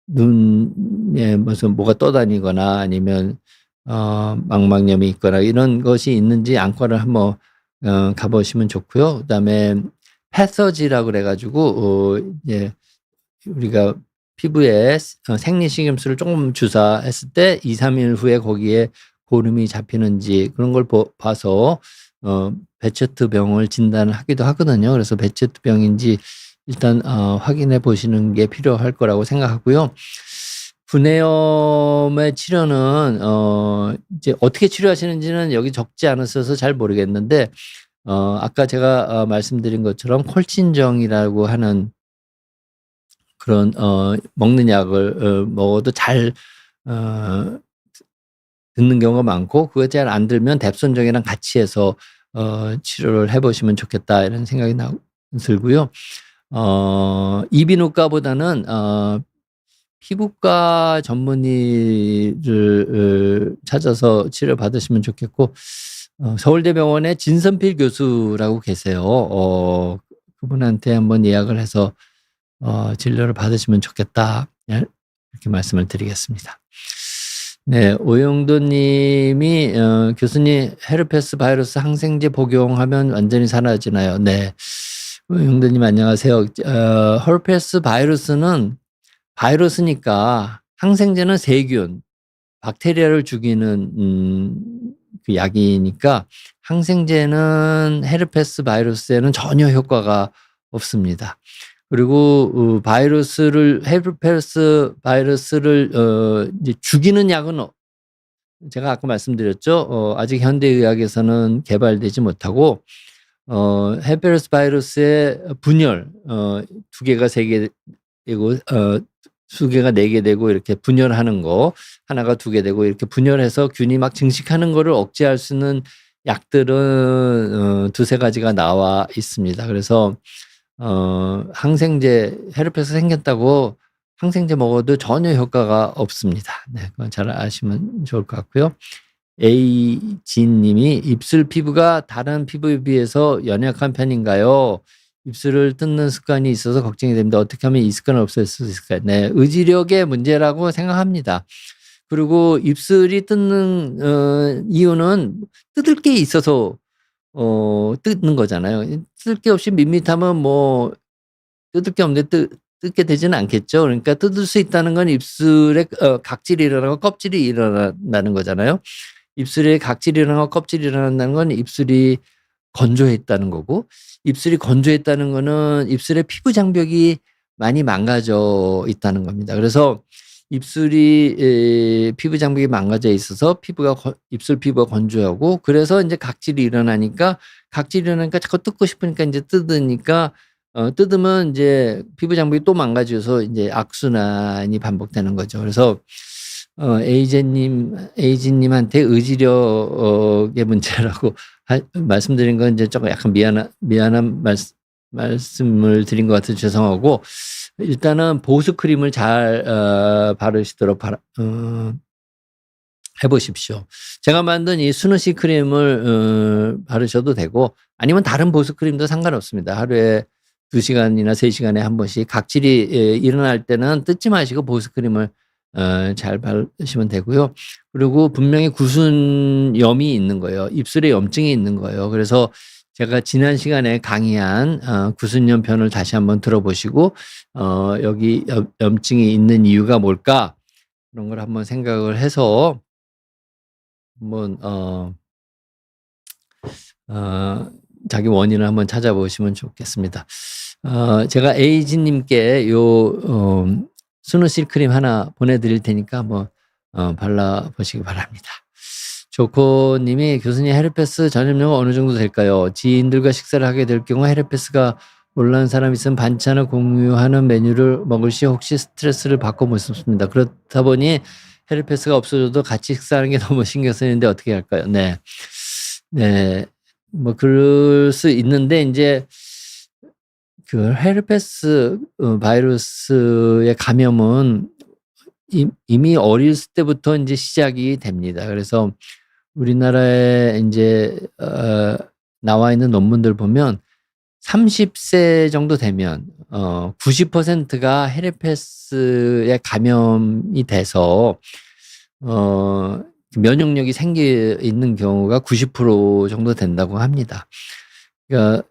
눈에 무슨 뭐가 떠다니거나 아니면 망막염이 있거나 이런 것이 있는지 안과를 한번 가 보시면 좋고요. 그다음에 패서지라고 그래 가지고 이제 우리가 피부에 생리식염수를 조금 주사했을 때 2-3 일 후에 거기에 고름이 잡히는지 그런 걸 봐서 배체트병을 진단을 하기도 하거든요. 그래서 배체트병인지 일단 확인해 보시는 게 필요할 거라고 생각하고요. 구내염의 치료는 이제 어떻게 치료하시는지는 여기 적지 않으셔서 잘 모르겠는데, 아까 제가 말씀드린 것처럼 콜친정이라고 하는 그런 먹는 약을 먹어도 잘 듣는 경우가 많고, 그거 잘 안 들면 뎁손정이랑 같이 해서 치료를 해 보시면 좋겠다, 이런 생각이 들고요. 이비인후과보다는 피부과 전문의를 찾아서 치료받으시면 좋겠고, 서울대병원에 진선필 교수라고 계세요. 그분한테 한번 예약을 해서 진료를 받으시면 좋겠다, 이렇게 말씀을 드리겠습니다. 네, 오영도 님이 교수님 헤르페스 바이러스 항생제 복용하면 완전히 사라지나요? 네. 오영도 님 안녕하세요. 헤르페스 바이러스는 바이러스니까 항생제는 세균, 박테리아를 죽이는 그 약이니까 항생제는 헤르페스 바이러스에는 전혀 효과가 없습니다. 그리고 헤르페스 바이러스를 이제 죽이는 약은 제가 아까 말씀드렸죠. 아직 현대의학에서는 개발되지 못하고 헤르페스 바이러스의 분열, 2개가 3개 되고 2개가 4개 되고 이렇게 분열하는 거, 하나가 2개 되고 이렇게 분열해서 균이 막 증식하는 거를 억제할 수 있는 약들은 2-3가지가 나와 있습니다. 그래서 항생제, 헤르페스 생겼다고 항생제 먹어도 전혀 효과가 없습니다. 네, 그건 잘 아시면 좋을 것 같고요. A진님이 입술 피부가 다른 피부에 비해서 연약한 편인가요? 입술을 뜯는 습관이 있어서 걱정이 됩니다. 어떻게 하면 이 습관을 없앨 수 있을까요? 네, 의지력의 문제라고 생각합니다. 그리고 입술이 뜯는 이유는 뜯을 게 있어서 뜯는 거잖아요. 뜯을 게 없이 밋밋하면 뭐 뜯을 게 없는데 뜯게 되지는 않겠죠. 그러니까 뜯을 수 있다는 건 입술에 각질이 일어나고 껍질이 일어난다는 거잖아요. 입술에 각질이 일어나고 껍질이 일어난다는 건 입술이 건조했다는 거고, 입술이 건조했다는 거는 입술의 피부 장벽이 많이 망가져 있다는 겁니다. 그래서 입술이 피부 장벽이 망가져 있어서 입술 피부가 건조하고, 그래서 이제 각질이 일어나니까 자꾸 뜯고 싶으니까 이제 뜯으니까 뜯으면 이제 피부 장벽이 또 망가져서 이제 악순환이 반복되는 거죠. 그래서 에이진님한테 의지력의 문제라고 말씀드린 건 이제 조금 약간 미안한 말씀을 드린 것 같아서 죄송하고, 일단은 보습 크림을 잘 바르시도록 해보십시오. 제가 만든 이 스누시 크림을 바르셔도 되고, 아니면 다른 보습 크림도 상관없습니다. 하루에 2시간이나 3시간에 한 번씩 각질이 일어날 때는 뜯지 마시고 보습 크림을 잘 바르시면 되고요. 그리고 분명히 구순염이 있는 거예요. 입술에 염증이 있는 거예요. 그래서 제가 지난 시간에 강의한 구순염 편을 다시 한번 들어보시고 여기 염증이 있는 이유가 뭘까? 그런 걸 한번 생각을 해서 한번 자기 원인을 한번 찾아보시면 좋겠습니다. 제가 에이지님께 스누실 크림 하나 보내드릴 테니까 한번 발라보시기 바랍니다. 조코님이 교수님 헤르페스 전염료가 어느 정도 될까요? 지인들과 식사를 하게 될 경우 헤르페스가 올라온 사람이 있으면 반찬을 공유하는 메뉴를 먹을 시 혹시 스트레스를 받고 묻습니다. 그렇다 보니 헤르페스가 없어져도 같이 식사하는 게 너무 신경 쓰이는데 어떻게 할까요? 네. 네. 뭐 그럴 수 있는데 이제 그 헤르페스 바이러스의 감염은 이미 어릴 때부터 이제 시작이 됩니다. 그래서 우리나라에 이제 나와 있는 논문들 보면 30세 정도 되면 90%가 헤르페스에 감염이 돼서 면역력이 생겨 있는 경우가 90% 정도 된다고 합니다. 그러니까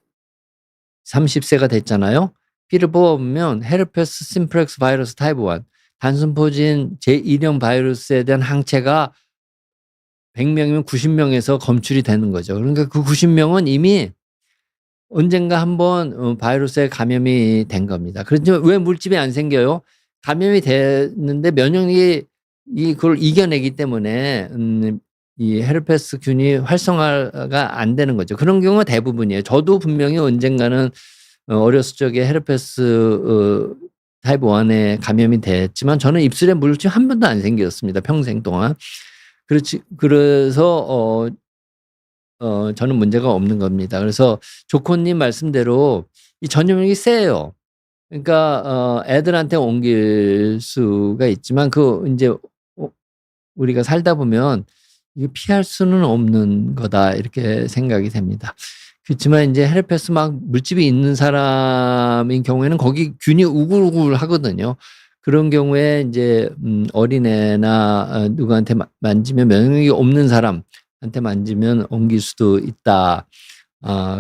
30세가 됐잖아요. 피를 뽑아보면 헤르페스 심플렉스 바이러스 타입 1 단순포진 제1형 바이러스에 대한 항체가 100명이면 90명에서 검출이 되는 거죠. 그러니까 그 90명은 이미 언젠가 한번 바이러스에 감염이 된 겁니다. 그렇지만 왜 물집이 안 생겨요? 감염이 됐는데 면역력이 그걸 이겨내기 때문에 이 헤르페스 균이 활성화가 안 되는 거죠. 그런 경우가 대부분이에요. 저도 분명히 언젠가는 어렸을 적에 헤르페스 타입 1에 감염이 됐지만 저는 입술에 물집 한 번도 안 생겼습니다. 평생 동안. 그래서 저는 문제가 없는 겁니다. 그래서 조코님 말씀대로 이 전염력이 세요. 그러니까 애들한테 옮길 수가 있지만 이제 우리가 살다 보면 이게 피할 수는 없는 거다 이렇게 생각이 됩니다. 그렇지만 이제 헤르페스 막 물집이 있는 사람인 경우에는 거기 균이 우글우글 하거든요. 그런 경우에 이제 어린애나 누구한테 만지면 면역력이 없는 사람한테 만지면 옮길 수도 있다.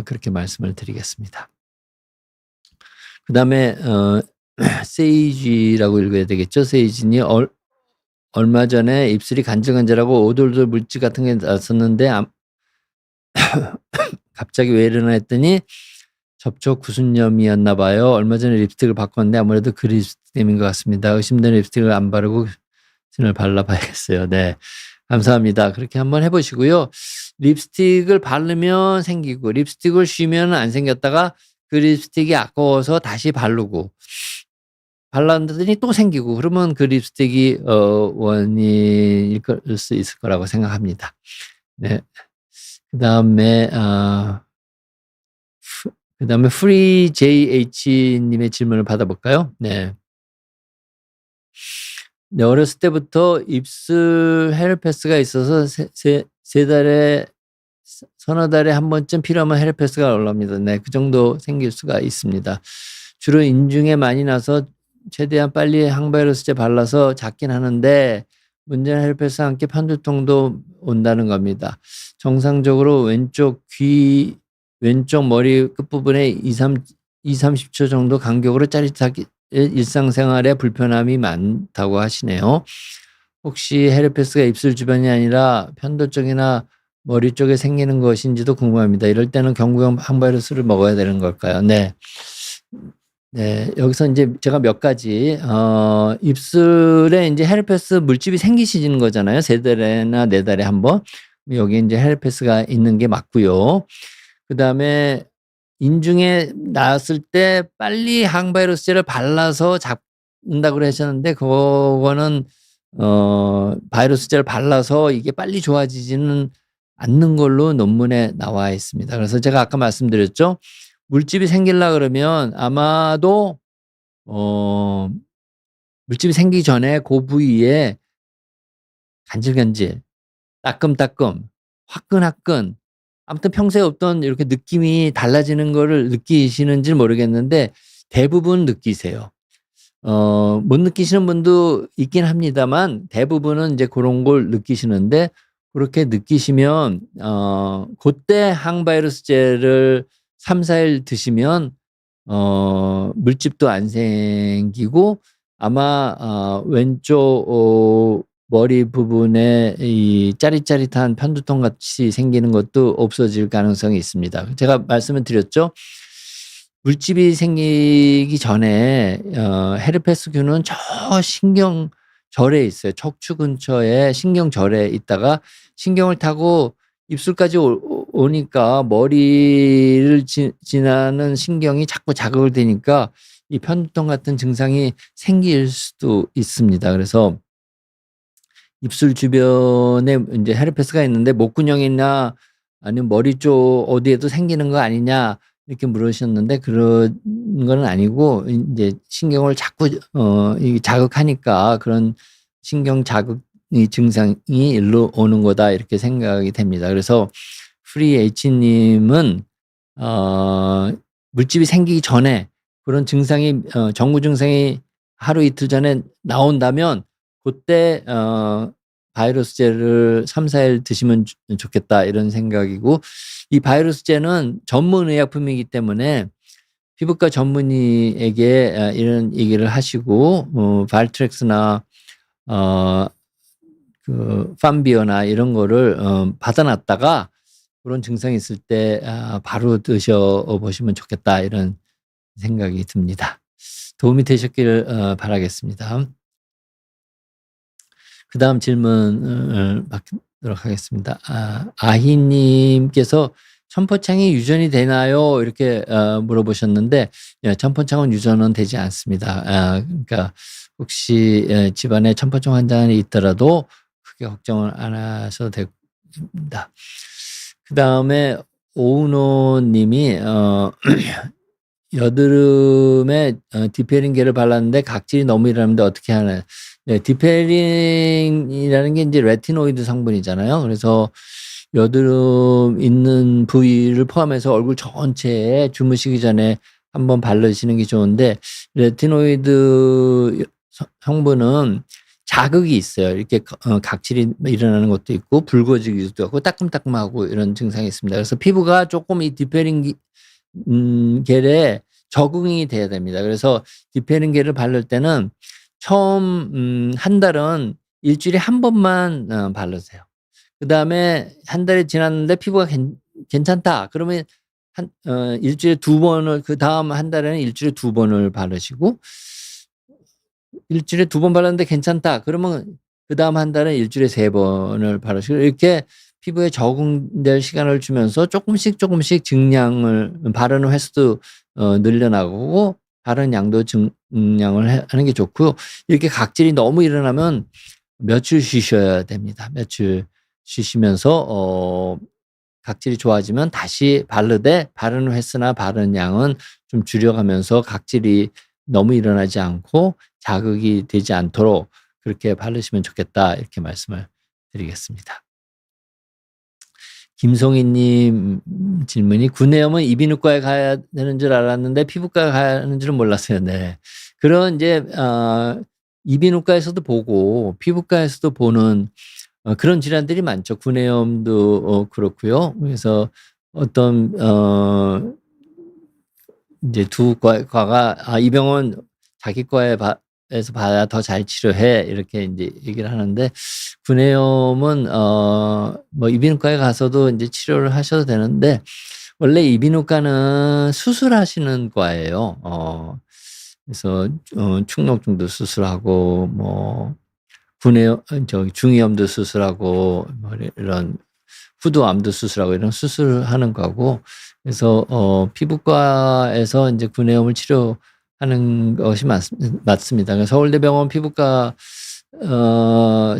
그렇게 말씀을 드리겠습니다. 그다음에 세이지라고 읽어야 되겠죠. 세이지니 얼마 전에 입술이 간질간질하고 오돌오돌 물질 같은 게 났었는데 갑자기 왜 이러나 했더니 접촉 구순염이었나 봐요. 얼마 전에 립스틱을 바꿨는데 아무래도 그 립스틱 때문인 것 같습니다. 의심되는 립스틱을 안 바르고 신을 발라봐야겠어요. 네. 감사합니다. 그렇게 한번 해 보시고요. 립스틱을 바르면 생기고 립스틱을 쉬면 안 생겼다가 그 립스틱이 아까워서 다시 바르고 발랐더니 또 생기고 그러면 그 립스틱이 원인일 수 있을 거라고 생각합니다. 네. 그다음에 그다음에 프리 JH 님의 질문을 받아볼까요? 네. 네, 어렸을 때부터 입술 헤르페스가 있어서 세 달에 서너 달에 한 번쯤 필요하면 헤르페스가 올라옵니다. 네, 그 정도 생길 수가 있습니다. 주로 인중에 많이 나서 최대한 빨리 항바이러스제 발라서 잡긴 하는데 문제는 헤르페스와 함께 편두통도 온다는 겁니다. 정상적으로 왼쪽 머리 끝부분에 20-30초 정도 간격으로 짜릿하게 일상생활에 불편함이 많다고 하시네요. 혹시 헤르페스가 입술 주변이 아니라 편도 쪽이나 머리 쪽에 생기는 것인지도 궁금합니다. 이럴 때는 경구용 항바이러스를 먹어야 되는 걸까요? 네. 네, 여기서 이제 제가 몇 가지 입술에 이제 헤르페스 물집이 생기시는 거잖아요. 3달에나 4달에 한 번. 여기 이제 헤르페스가 있는 게 맞고요. 그다음에 인중에 나왔을 때 빨리 항바이러스제를 발라서 잡는다고 하셨는데 그거는 바이러스제를 발라서 이게 빨리 좋아지지는 않는 걸로 논문에 나와 있습니다. 그래서 제가 아까 말씀드렸죠. 물집이 생기려 그러면 아마도 물집이 생기기 전에 그 부위에 간질간질, 따끔따끔, 화끈화끈 아무튼 평소에 없던 이렇게 느낌이 달라지는 거를 느끼시는지 모르겠는데 대부분 느끼세요. 못 느끼시는 분도 있긴 합니다만 대부분은 이제 그런 걸 느끼시는데 그렇게 느끼시면 그때 항바이러스제를 3-4일 드시면 물집도 안 생기고 아마 왼쪽 머리 부분에 이 짜릿짜릿한 편두통 같이 생기는 것도 없어질 가능성이 있습니다. 제가 말씀을 드렸죠. 물집이 생기기 전에 헤르페스균은 저 신경절에 있어요. 척추 근처에 신경절에 있다가 신경을 타고 입술까지 오니까 머리를 지나는 신경이 자꾸 자극을 되니까 이 편두통 같은 증상이 생길 수도 있습니다. 그래서 입술 주변에 이제 헤르페스가 있는데 목근형이나 아니면 머리 쪽 어디에도 생기는 거 아니냐 이렇게 물으셨는데 그런 건 아니고 이제 신경을 자꾸 이 자극하니까 그런 신경 자극이 증상이 일로 오는 거다 이렇게 생각이 됩니다. 그래서 프리 H님은 물집이 생기기 전에 그런 증상이 정구 증상이 하루 이틀 전에 나온다면 그때 바이러스제를 3-4일 드시면 좋겠다 이런 생각이고 이 바이러스제는 전문 의약품이기 때문에 피부과 전문의에게 이런 얘기를 하시고 발트렉스나 그 판비오나 이런 거를 받아놨다가 그런 증상이 있을 때 바로 드셔보시면 좋겠다 이런 생각이 듭니다. 도움이 되셨기를 바라겠습니다. 그다음 질문을 받도록 하겠습니다. 아희님께서 천포창이 유전이 되나요? 이렇게 물어보셨는데 천포창은 유전은 되지 않습니다. 그러니까 혹시 집안에 천포창 환자가 있더라도 크게 걱정을 안 하셔도 됩니다. 그다음에 오은호 님이 여드름에 디페린계를 발랐는데 각질이 너무 일어나는데 어떻게 하나요? 네, 디페린이라는 게 이제 레티노이드 성분이잖아요. 그래서 여드름 있는 부위를 포함해서 얼굴 전체에 주무시기 전에 한번 바르시는 게 좋은데 레티노이드 성분은 자극이 있어요. 이렇게 각질이 일어나는 것도 있고 붉어지기도 하고 따끔따끔하고 이런 증상이 있습니다. 그래서 피부가 조금 이 디페린 겔에 적응이 돼야 됩니다. 그래서 디페린 겔을 바를 때는 처음 한 달은 일주일에 한 번만 바르세요. 그다음에 한 달이 지났는데 피부가 괜찮다. 그러면 일주일에 2번을 그다음 한 달에는 일주일에 2번을 바르시고 일주일에 2번 발랐는데 괜찮다. 그러면 그다음 한 달은 일주일에 3번을 바르시고 이렇게 피부에 적응될 시간을 주면서 조금씩 증량을 바르는 횟수도 늘려나가고 바르는 양도 증량을 하는 게 좋고요. 이렇게 각질이 너무 일어나면 며칠 쉬셔야 됩니다. 며칠 쉬시면서 각질이 좋아지면 다시 바르되 바르는 횟수나 바르는 양은 좀 줄여가면서 각질이 너무 일어나지 않고 자극이 되지 않도록 그렇게 바르시면 좋겠다 이렇게 말씀을 드리겠습니다. 김송희 님 질문이 구내염은 이비인후과에 가야 되는 줄 알았는데 피부과에 가야 하는 줄은 몰랐어요. 네. 그런 이제 이비인후과에서도 보고 피부과에서도 보는 그런 질환들이 많죠. 구내염도 그렇고요. 그래서 어떤 이제 두 과가 "이 병원 자기 과에서 봐야 더 잘 치료해." 이렇게 인제 얘기를 하는데 구내염은 뭐 이비인후과에 가서도 인제 치료를 하셔도 되는데 원래 이비인후과는 수술하시는 과예요. 그래서 축농증도 수술하고 뭐 구내염 저기 중이염도 수술하고 뭐 이런 후두암도 수술하고 이런 수술하는 과고 그래서 피부과에서 인제 구내염을 치료하는 것이 맞습니다. 그래서 서울대병원 피부과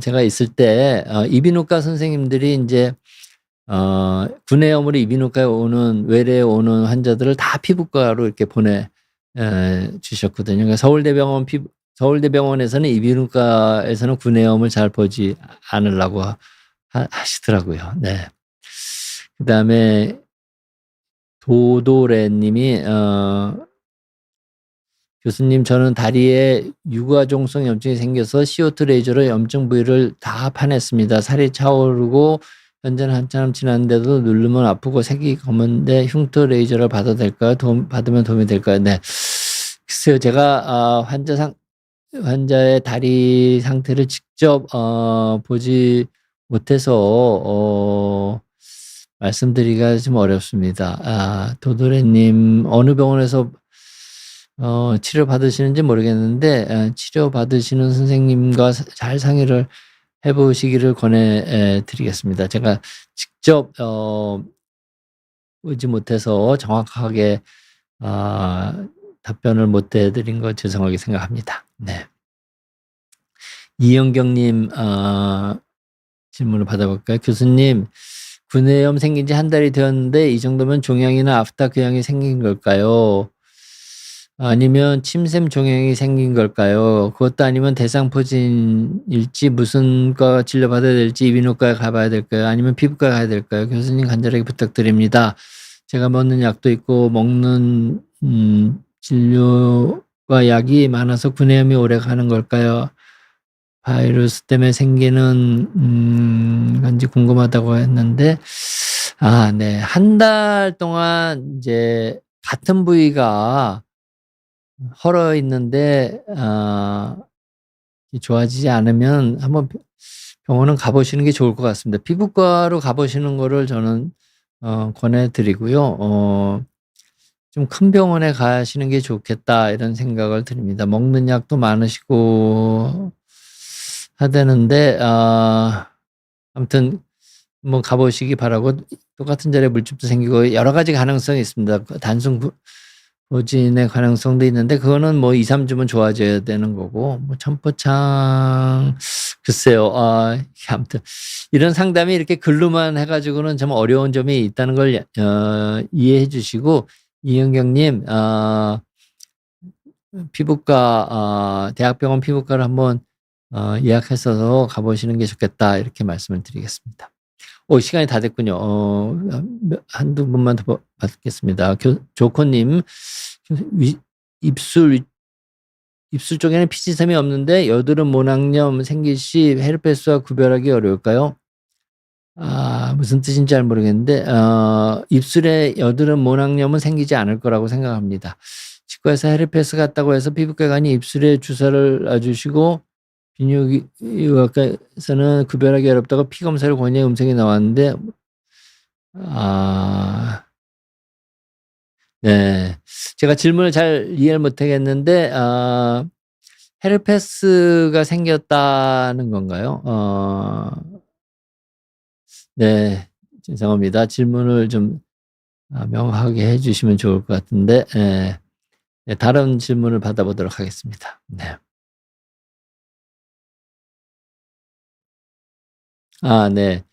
제가 있을 때 이비인후과 선생님들이 인제 구내염으로 이비인후과에 오는 외래에 오는 환자들을 다 피부과로 이렇게 보내 주셨거든요. 그러니까 서울대병원에서는 이비인후과에서는 구내염을 잘 보지 않으려고 하시더라고요. 네. 그다음에 도도래 님이 "교수님 저는 다리에 유가종성 염증이 생겨서 CO2 레이저로 염증 부위를 다 파냈습니다. 살이 차오르고 현재는 한참 지났는데도 누르면 아프고 색이 검은데 흉터 레이저를 받아도 될까요? 받으면 도움이 될까요?" 네. 글쎄요. 제가 환자의 다리 상태를 직접 보지 못해서 말씀드리기가 좀 어렵습니다. 도도래 님 어느 병원에서 치료받으시는지 모르겠는데 치료받으시는 선생님과 잘 상의를 해 보시기를 권해 드리겠습니다. 제가 직접 보지 못해서 정확하게 답변을 못 해 드린 거 죄송하게 생각합니다. 네. 이영경 님 질문을 받아볼까요? "교수님 구내염 생긴 지 한 달이 되었는데 이 정도면 종양이나 아프다 궤양이 생긴 걸까요? 아니면 침샘 종양이 생긴 걸까요? 그것도 아니면 대상포진일지 무슨 과 진료받아야 될지 이비인후과에 가 봐야 될까요? 아니면 피부과에 가야 될까요? 교수님 간절하게 부탁드립니다. 제가 먹는 약도 있고 먹는 진료와 약이 많아서 구내염이 오래가는 걸까요? 바이러스 때문에 생기는 건지 궁금하다고 했는데 네. 한 달 동안 인제 같은 부위가 헐어 있는데 좋아지지 않으면 한번 병원은 가 보시는 게 좋을 것 같습니다. 피부과로 가 보시는 거를 저는 권해 드리고요. 좀 '큰 병원에 가시는 게 좋겠다.' 이런 생각을 드립니다. 먹는 약도 많으시고 하다는데 아무튼 한번 가 보시기 바라고 똑같은 자리에 물집도 생기고 여러 가지 가능성이 있습니다. 그 단순 부진의 가능성도 있는데 그거는 뭐 2-3 주면 좋아져야 되는 거고 뭐 천포창 글쎄요. 아무튼 이런 상담이 이렇게 글로만 해 가지고는 좀 어려운 점이 있다는 걸 이해해 주시고 이은경 님 피부과 대학병원 피부과를 한번 예약해서 가 보시는 게 좋겠다 이렇게 말씀을 드리겠습니다. 시간이 다 됐군요. 한두 분만 더 받겠습니다. 조코 님 입술 쪽에는 피지샘이 없는데 여드름 모낭염 생길 시 헤르페스와 구별하기 어려울까요? 무슨 뜻인지 잘 모르겠는데 입술에 여드름 모낭염은 생기지 않을 거라고 생각합니다. 치과에서 헤르페스 같다고 해서 피부과 가니 입술에 주사를 놔 주시고 비뇨기과에서는 구별하기 어렵다고 피 검사를 권유해 음성이 나왔는데 네. 제가 질문을 잘 이해를 못 하겠는데 헤르페스가 생겼다는 건가요? 네. 죄송합니다. 질문을 좀 명확하게 해 주시면 좋을 것 같은데 예. 네, 다른 질문을 받아보도록 하겠습니다. 네. 네.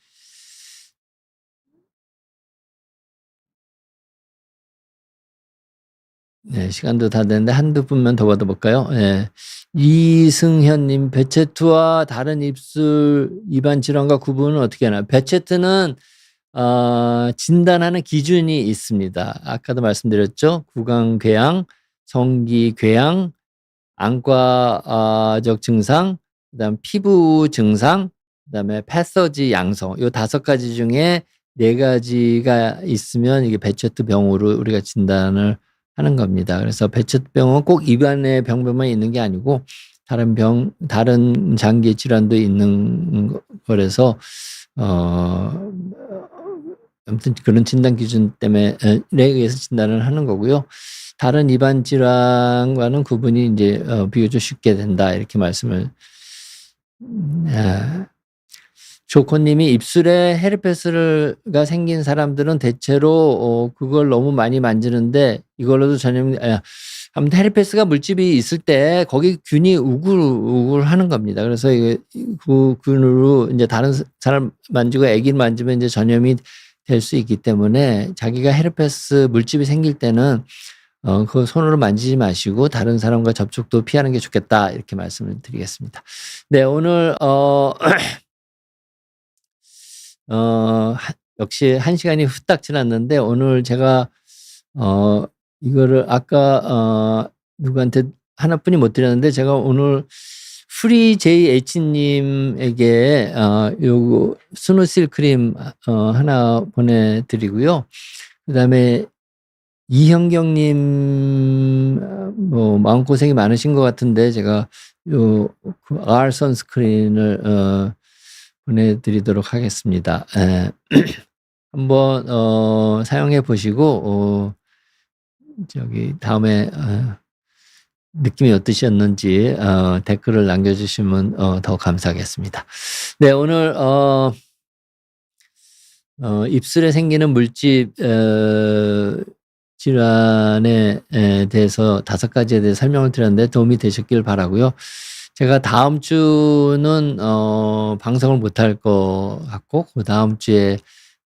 네. 시간도 다 됐는데 한두 분만 더 받아볼까요? 예. 이승현 님, 배체투와 다른 입술 이반 질환과 구분은 어떻게 하나요? 배체투는 진단하는 기준이 있습니다. 아까도 말씀드렸죠. 구강궤양, 성기궤양, 안과적 증상, 그다음 피부 증상, 그다음에 패서지 양성, 요 5가지 중에 4가지가 있으면 이게 배체투병으로 우리가 진단을 하는 겁니다. 그래서 배체투병은 꼭 입안의 병변만 있는 게 아니고 다른 장기 질환도 있는 거라서 아무튼 그런 진단 기준 때문에 의해서 진단을 하는 거고요. 다른 입안 질환과는 구분이 이제 비교적 쉽게 된다 이렇게 말씀을. 조코님이 입술에 헤르페스가 생긴 사람들은 대체로 그걸 너무 많이 만지는데 이걸로도 전염. 아무튼 헤르페스가 물집이 있을 때 거기 균이 우글우글하는 겁니다. 그래서 이게 그 균으로 이제 다른 사람 만지고 아기를 만지면 이제 전염이 될 수 있기 때문에 자기가 헤르페스 물집이 생길 때는 그 손으로 만지지 마시고 다른 사람과 접촉도 피하는 게 좋겠다 이렇게 말씀을 드리겠습니다. 네, 오늘 역시 1시간이 후딱 지났는데 오늘 제가 이거를 아까 누구한테 하나뿐이 못 드렸는데 제가 오늘 프리 JH 님에게 요거 스노실 크림 하나 보내드리고요. 그다음에 이현경 님 마음고생이 많으신 것 같은데 제가 그 R 선스크린을 보내드리도록 하겠습니다. 예. 한번 사용해 보시고 다음에 느낌이 어떠셨는지 댓글을 남겨주시면 더 감사하겠습니다. 네, 오늘 입술에 생기는 물집 질환에 대해서 5가지에 대해 설명을 드렸는데 도움이 되셨길 바라고요. 제가 다음 주는 방송을 못할 것 같고 그다음 주에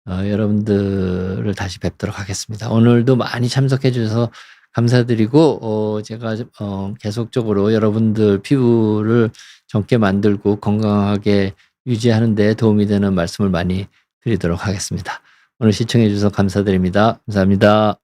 여러분들을 다시 뵙도록 하겠습니다. 오늘도 많이 참석해 주셔서 감사드리고 제가 계속적으로 여러분들 피부를 젊게 만들고 건강하게 유지하는 데 도움이 되는 말씀을 많이 드리도록 하겠습니다. 오늘 시청해 주셔서 감사드립니다. 감사합니다.